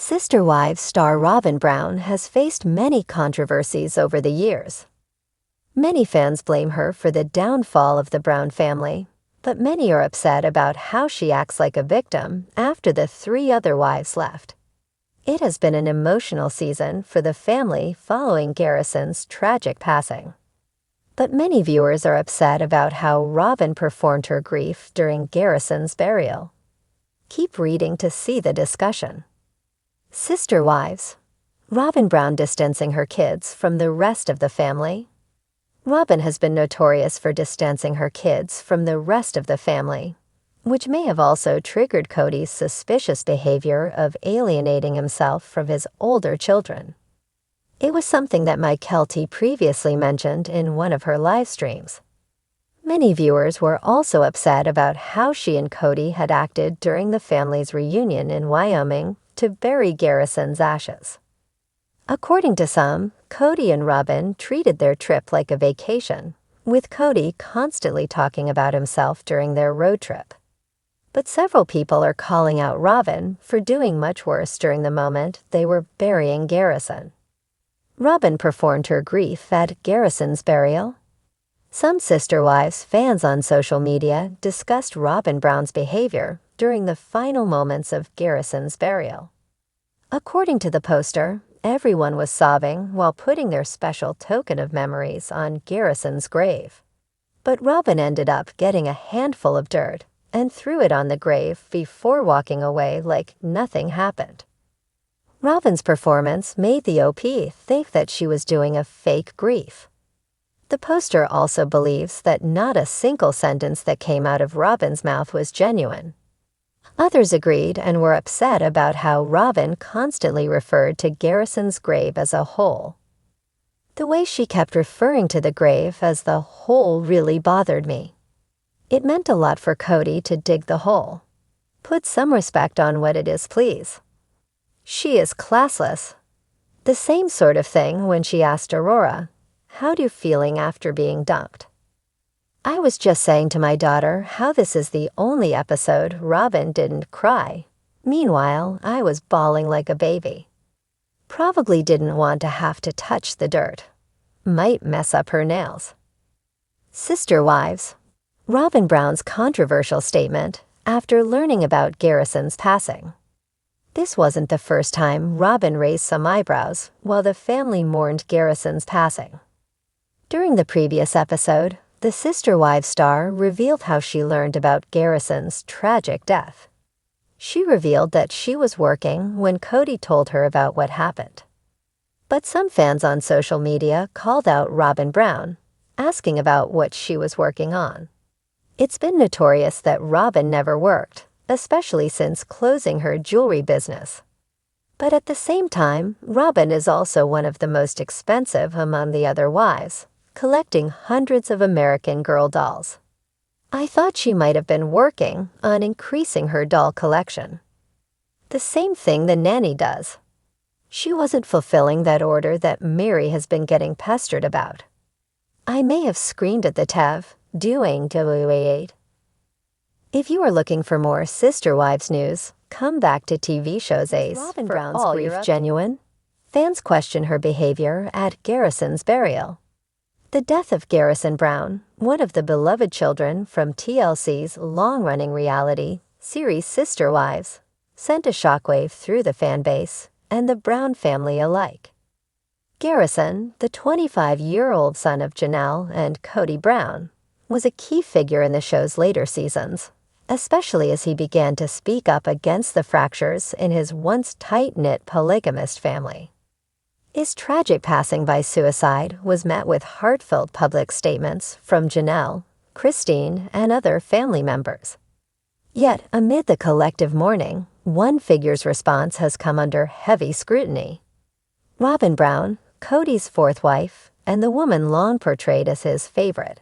Sister Wives star Robyn Brown has faced many controversies over the years. Many fans blame her for the downfall of the Brown family, but many are upset about how she acts like a victim after the three other wives left. It has been an emotional season for the family following Garrison's tragic passing. But many viewers are upset about how Robyn performed her grief during Garrison's burial. Keep reading to see the discussion. Sister Wives. Robyn Brown distancing her kids from the rest of the family. Robyn has been notorious for distancing her kids from the rest of the family, which may have also triggered Kody's suspicious behavior of alienating himself from his older children. It was something that Kelty previously mentioned in one of her live streams. Many viewers were also upset about how she and Kody had acted during the family's reunion in Wyoming to bury Garrison's ashes. According to some, Kody and Robyn treated their trip like a vacation, with Kody constantly talking about himself during their road trip. But several people are calling out Robyn for doing much worse during the moment they were burying Garrison. Robyn performed her grief at Garrison's burial. Some Sister Wives fans on social media discussed Robyn Brown's behavior during the final moments of Garrison's burial. According to the poster, everyone was sobbing while putting their special token of memories on Garrison's grave. But Robyn ended up getting a handful of dirt and threw it on the grave before walking away like nothing happened. Robyn's performance made the OP think that she was doing a fake grief. The poster also believes that not a single sentence that came out of Robyn's mouth was genuine. Others agreed and were upset about how Robyn constantly referred to Garrison's grave as a hole. The way she kept referring to the grave as the hole really bothered me. It meant a lot for Kody to dig the hole. Put some respect on what it is, please. She is classless. The same sort of thing when she asked Aurora, "How'd you feeling after being dumped?" I was just saying to my daughter how this is the only episode Robyn didn't cry. Meanwhile, I was bawling like a baby. Probably didn't want to have to touch the dirt. Might mess up her nails. Sister Wives. Robyn Brown's controversial statement after learning about Garrison's passing. This wasn't the first time Robyn raised some eyebrows while the family mourned Garrison's passing. During the previous episode, the Sister Wives star revealed how she learned about Garrison's tragic death. She revealed that she was working when Kody told her about what happened. But some fans on social media called out Robyn Brown, asking about what she was working on. It's been notorious that Robyn never worked, especially since closing her jewelry business. But at the same time, Robyn is also one of the most expensive among the other wives, collecting hundreds of American Girl dolls. I thought she might have been working on increasing her doll collection. The same thing the nanny does. She wasn't fulfilling that order that Mary has been getting pestered about. I may have screamed at the Tev, doing WA8. If you are looking for more Sister Wives news, come back to TV shows Ace. Robyn Brown's grief genuine? Fans question her behavior at Garrison's burial. The death of Garrison Brown, one of the beloved children from TLC's long-running reality series Sister Wives, sent a shockwave through the fan base and the Brown family alike. Garrison, the 25-year-old son of Janelle and Kody Brown, was a key figure in the show's later seasons, especially as he began to speak up against the fractures in his once tight-knit polygamist family. His tragic passing by suicide was met with heartfelt public statements from Janelle, Christine, and other family members. Yet, amid the collective mourning, one figure's response has come under heavy scrutiny. Robyn Brown, Kody's fourth wife, and the woman long portrayed as his favorite.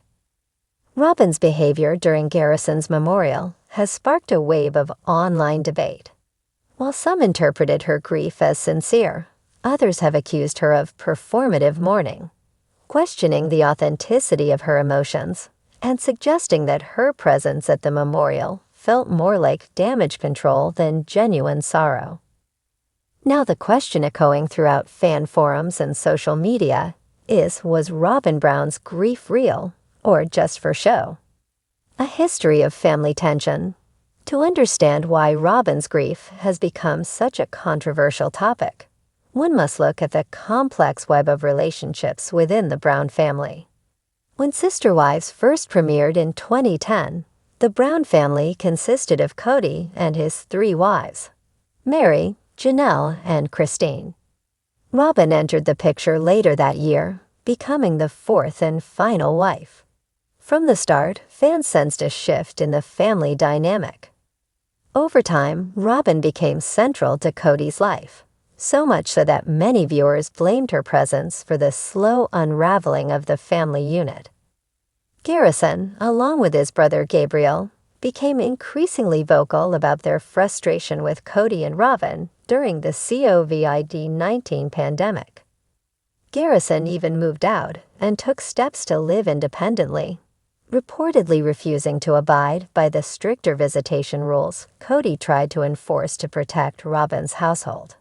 Robyn's behavior during Garrison's memorial has sparked a wave of online debate. While some interpreted her grief as sincere, others have accused her of performative mourning, questioning the authenticity of her emotions and suggesting that her presence at the memorial felt more like damage control than genuine sorrow. Now the question echoing throughout fan forums and social media is, was Robyn Brown's grief real or just for show? A history of family tension. To understand why Robyn's grief has become such a controversial topic, one must look at the complex web of relationships within the Brown family. When Sister Wives first premiered in 2010, the Brown family consisted of Kody and his 3 wives, Mary, Janelle, and Christine. Robyn entered the picture later that year, becoming the 4th and final wife. From the start, fans sensed a shift in the family dynamic. Over time, Robyn became central to Kody's life, so much so that many viewers blamed her presence for the slow unraveling of the family unit. Garrison, along with his brother Gabriel, became increasingly vocal about their frustration with Kody and Robyn during the COVID-19 pandemic. Garrison even moved out and took steps to live independently, reportedly refusing to abide by the stricter visitation rules Kody tried to enforce to protect Robyn's household.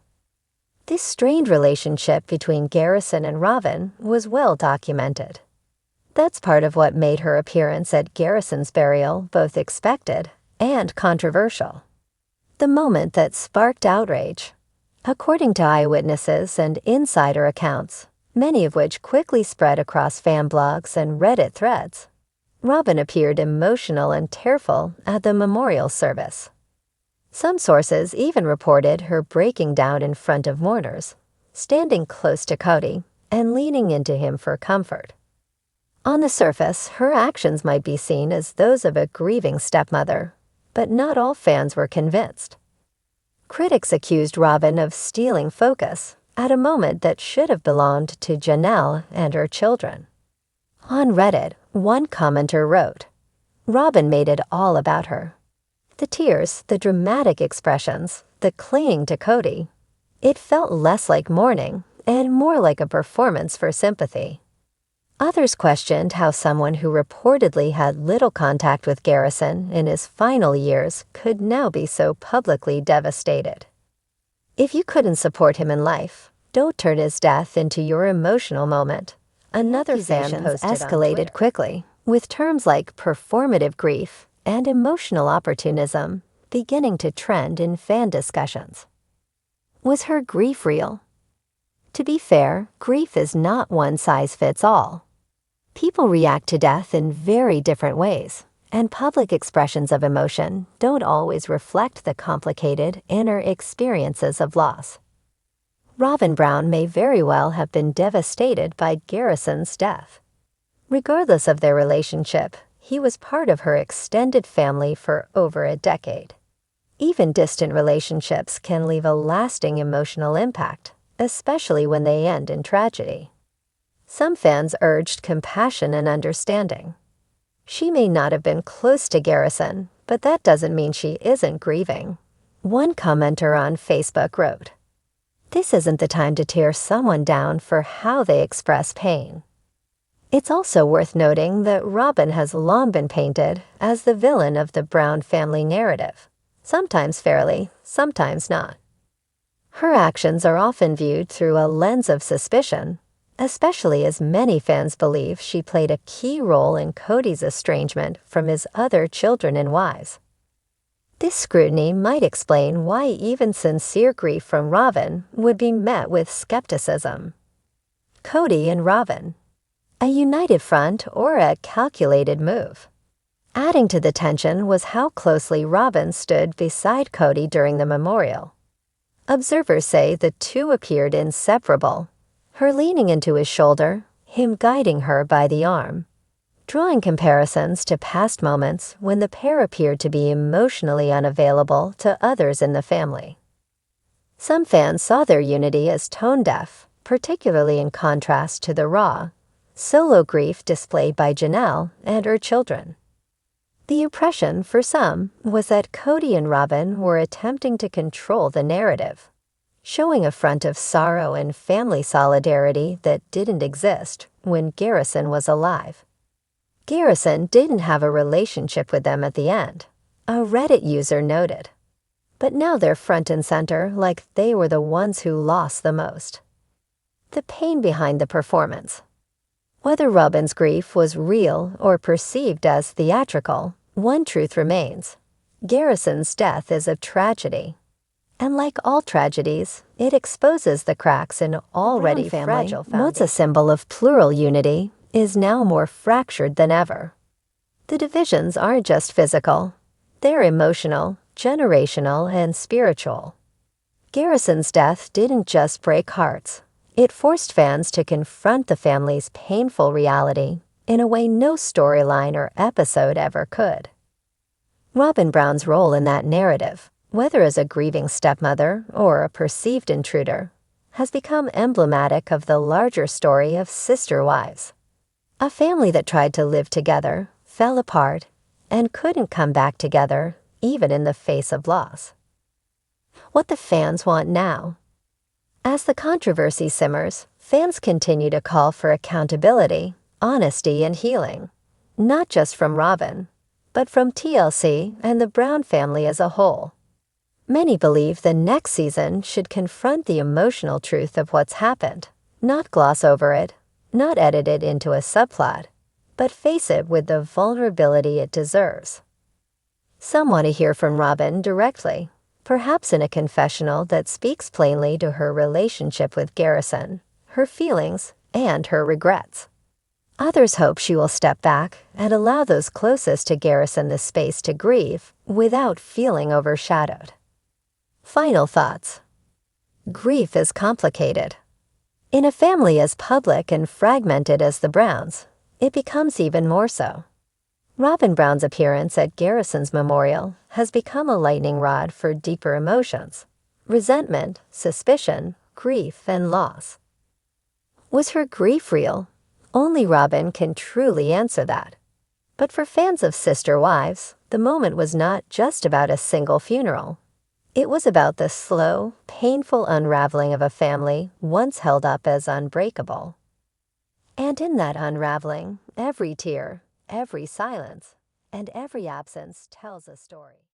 This strained relationship between Garrison and Robyn was well documented. That's part of what made her appearance at Garrison's burial both expected and controversial. The moment that sparked outrage. According to eyewitnesses and insider accounts, many of which quickly spread across fan blogs and Reddit threads, Robyn appeared emotional and tearful at the memorial service. Some sources even reported her breaking down in front of mourners, standing close to Kody and leaning into him for comfort. On the surface, her actions might be seen as those of a grieving stepmother, but not all fans were convinced. Critics accused Robyn of stealing focus at a moment that should have belonged to Janelle and her children. On Reddit, one commenter wrote, "Robyn made it all about her. The tears, the dramatic expressions, the clinging to Kody. It felt less like mourning and more like a performance for sympathy." Others questioned how someone who reportedly had little contact with Garrison in his final years could now be so publicly devastated. If you couldn't support him in life, don't turn his death into your emotional moment. Another fan posted escalated quickly, with terms like performative grief and emotional opportunism beginning to trend in fan discussions. Was her grief real? To be fair, grief is not one size fits all. People react to death in very different ways, and public expressions of emotion don't always reflect the complicated inner experiences of loss. Robyn Brown may very well have been devastated by Garrison's death. Regardless of their relationship, he was part of her extended family for over a decade. Even distant relationships can leave a lasting emotional impact, especially when they end in tragedy. Some fans urged compassion and understanding. She may not have been close to Garrison, but that doesn't mean she isn't grieving. One commenter on Facebook wrote, "This isn't the time to tear someone down for how they express pain." It's also worth noting that Robyn has long been painted as the villain of the Brown family narrative, sometimes fairly, sometimes not. Her actions are often viewed through a lens of suspicion, especially as many fans believe she played a key role in Kody's estrangement from his other children and wives. This scrutiny might explain why even sincere grief from Robyn would be met with skepticism. Kody and Robyn. A united front or a calculated move? Adding to the tension was how closely Robyn stood beside Kody during the memorial. Observers say the two appeared inseparable, her leaning into his shoulder, him guiding her by the arm, drawing comparisons to past moments when the pair appeared to be emotionally unavailable to others in the family. Some fans saw their unity as tone-deaf, particularly in contrast to the raw, solo grief displayed by Janelle and her children. The impression, for some, was that Kody and Robyn were attempting to control the narrative, showing a front of sorrow and family solidarity that didn't exist when Garrison was alive. Garrison didn't have a relationship with them at the end, a Reddit user noted. But now they're front and center like they were the ones who lost the most. The pain behind the performance. Whether Robyn's grief was real or perceived as theatrical, one truth remains. Garrison's death is a tragedy. And like all tragedies, it exposes the cracks in already fragile foundation. Once a symbol of plural unity, is now more fractured than ever. The divisions aren't just physical. They're emotional, generational, and spiritual. Garrison's death didn't just break hearts. It forced fans to confront the family's painful reality in a way no storyline or episode ever could. Robyn Brown's role in that narrative, whether as a grieving stepmother or a perceived intruder, has become emblematic of the larger story of sister wives. A family that tried to live together, fell apart, and couldn't come back together even in the face of loss. What the fans want now. As the controversy simmers, fans continue to call for accountability, honesty, and healing, not just from Robyn, but from TLC and the Brown family as a whole. Many believe the next season should confront the emotional truth of what's happened, not gloss over it, not edit it into a subplot, but face it with the vulnerability it deserves. Some want to hear from Robyn directly, perhaps in a confessional that speaks plainly to her relationship with Garrison, her feelings, and her regrets. Others hope she will step back and allow those closest to Garrison the space to grieve without feeling overshadowed. Final thoughts. Grief is complicated. In a family as public and fragmented as the Browns, it becomes even more so. Robyn Brown's appearance at Garrison's memorial has become a lightning rod for deeper emotions: resentment, suspicion, grief, and loss. Was her grief real? Only Robyn can truly answer that. But for fans of Sister Wives, the moment was not just about a single funeral. It was about the slow, painful unraveling of a family once held up as unbreakable. And in that unraveling, every tear, every silence, and every absence tells a story.